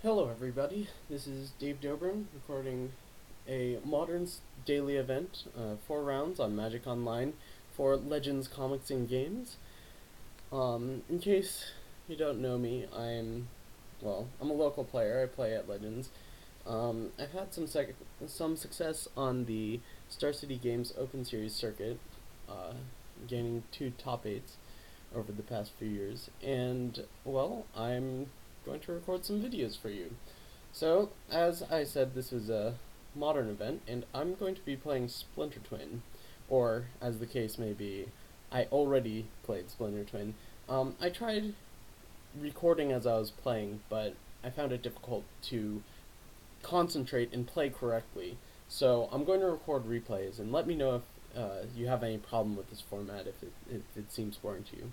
Hello, everybody. This is Dave Dobrin recording a daily event, 4 rounds on Magic Online for Legends Comics and Games. In case you don't know me, I'm a local player. I play at Legends. I've had some success on the Star City Games Open Series circuit, uh, gaining 2 top 8s over the past few years, and I'm going to record some videos for you. So, as I said, this is a modern event, and I'm going to be playing Splinter Twin, or as the case may be, I already played Splinter Twin. I tried recording as I was playing, but I found it difficult to concentrate and play correctly. So I'm going to record replays, and let me know if you have any problem with this format, if it seems boring to you.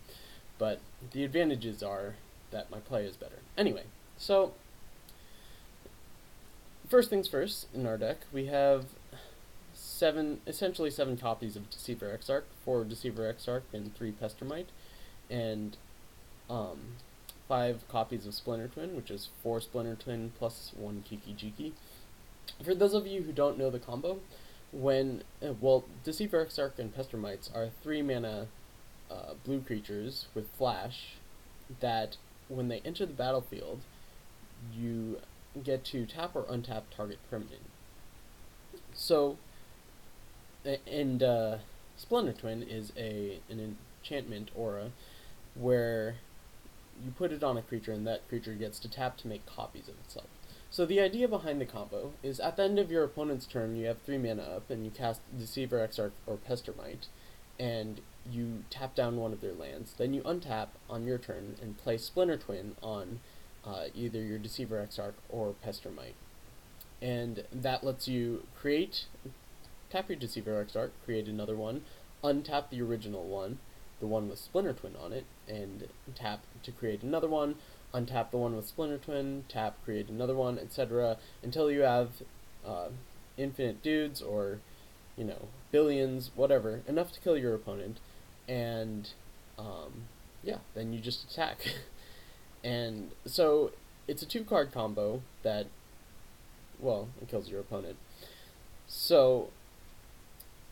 But the advantages are that my play is better. Anyway, so first things first, in our deck, we have essentially seven copies of Deceiver Exarch, 4 Deceiver Exarch and 3 Pestermite, and um, 5 copies of Splinter Twin, which is 4 Splinter Twin plus 1 Kiki-Jiki. For those of you who don't know the combo, Deceiver Exarch and Pestermites are 3 mana blue creatures with flash that, when they enter the battlefield, you get to tap or untap target permanent. So, and Splinter Twin is an enchantment aura where you put it on a creature and that creature gets to tap to make copies of itself. So the idea behind the combo is, at the end of your opponent's turn, you have 3 mana up and you cast Deceiver Exarch or Pestermite, and you tap down one of their lands. Then you untap on your turn and play Splinter Twin on either your Deceiver Exarch or Pestermite. And that lets you tap your Deceiver Exarch, create another one, untap the original one, the one with Splinter Twin on it, and tap to create another one, untap the one with Splinter Twin, tap, create another one, etc., until you have infinite dudes, or, billions, whatever, enough to kill your opponent, and then you just attack. And so it's a 2 card combo that, it kills your opponent. So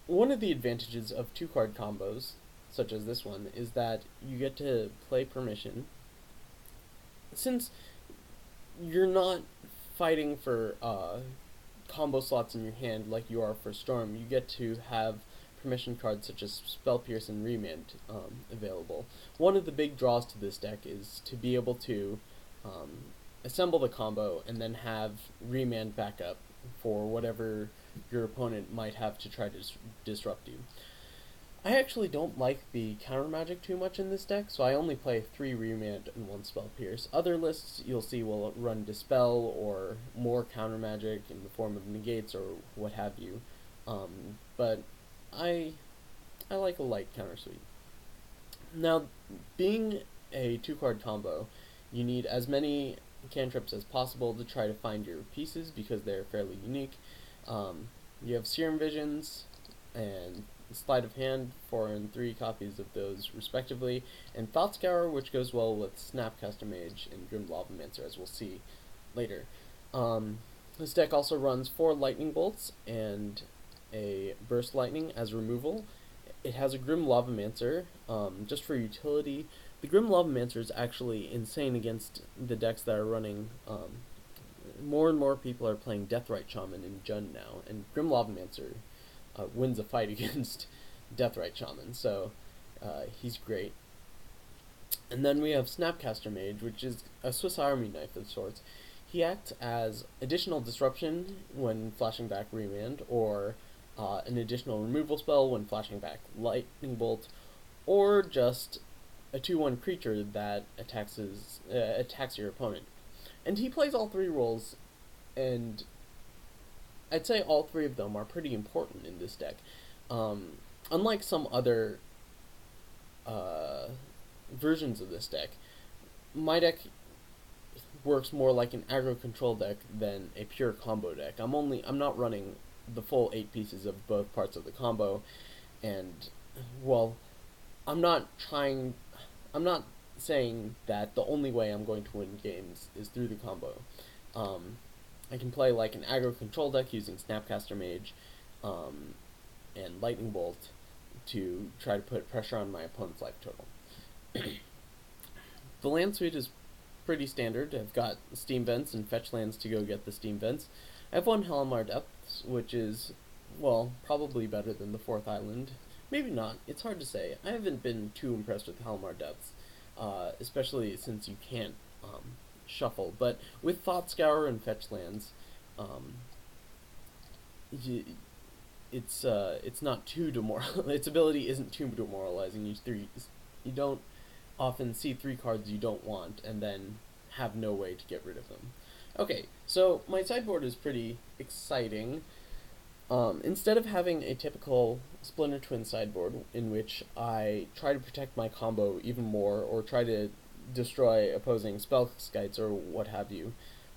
one of the advantages of 2 card combos, such as this one, is that you get to play permission. Since you're not fighting for combo slots in your hand like you are for Storm, you get to have permission cards such as Spell Pierce and Remand available. One of the big draws to this deck is to be able to assemble the combo and then have Remand backup for whatever your opponent might have to try to disrupt you. I actually don't like the counter magic too much in this deck, so I only play 3 Remand and 1 Spell Pierce. Other lists you'll see will run Dispel or more counter magic in the form of negates or what have you. But I like a light counter suite. Now, being a 2 card combo, you need as many cantrips as possible to try to find your pieces because they're fairly unique. You have Serum Visions and Sleight of Hand, 4 and 3 copies of those respectively, and Thought Scour, which goes well with Snapcaster Mage and Grim Lavamancer, as we'll see later. This deck also runs 4 Lightning Bolts and a Burst Lightning as removal. It has a Grim Lavamancer, just for utility. The Grim Lavamancer is actually insane against the decks that are running. More and more people are playing Deathrite Shaman in Jund now, and Grim Lavamancer wins a fight against Deathrite Shaman, so he's great. And then we have Snapcaster Mage, which is a Swiss Army knife of sorts. He acts as additional disruption when flashing back Remand, or an additional removal spell when flashing back Lightning Bolt, or just a 2/1 creature that attacks your opponent. And he plays all 3 roles, and I'd say all 3 of them are pretty important in this deck. Unlike some other versions of this deck, my deck works more like an aggro control deck than a pure combo deck. I'm not running the full 8 pieces of both parts of the combo, and I'm not saying that the only way I'm going to win games is through the combo. I can play like an aggro control deck using Snapcaster Mage um, and Lightning Bolt to try to put pressure on my opponent's life total. The land suite is pretty standard. I've got Steam Vents and fetch lands to go get the Steam Vents. I have one Halimar Depths, which is, well, probably better than the fourth island. Maybe not. It's hard to say. I haven't been too impressed with Halimar Depths, especially since you can't shuffle. But with Thought Scour and fetch lands, um, it's not too demoralizing. Its ability isn't too demoralizing. You don't often see 3 cards you don't want and then have no way to get rid of them. Okay, so my sideboard is pretty exciting. Instead of having a typical Splinter Twin sideboard in which I try to protect my combo even more or try to destroy opposing spell skites or what have you,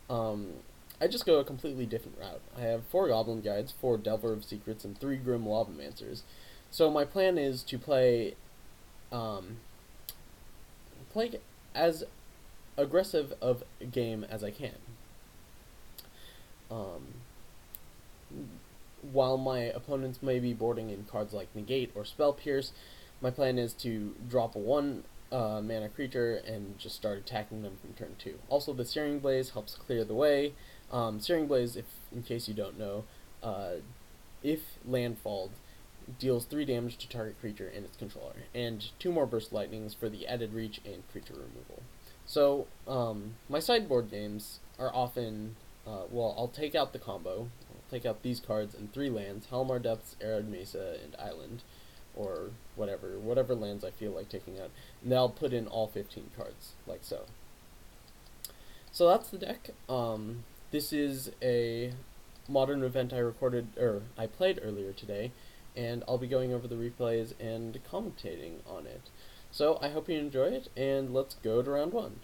I just go a completely different route. I have 4 Goblin Guides, 4 Delver of Secrets, and 3 Grim Lavancers. So my plan is to play as aggressive of a game as I can. While my opponents may be boarding in cards like Negate or Spell Pierce, my plan is to drop a 1 mana creature and just start attacking them from turn 2. Also, the Searing Blaze helps clear the way. Searing Blaze, in case you don't know, if landfalled, deals 3 damage to target creature and its controller, and 2 more Burst Lightnings for the added reach and creature removal. So, my sideboard games are often, I'll take out the combo, I'll take out these cards and 3 lands, Halimar Depths, Arid Mesa, and Island, or whatever lands I feel like taking out, and then I'll put in all 15 cards, like so. So that's the deck. This is a modern event I played earlier today, and I'll be going over the replays and commentating on it. So I hope you enjoy it, and let's go to round 1.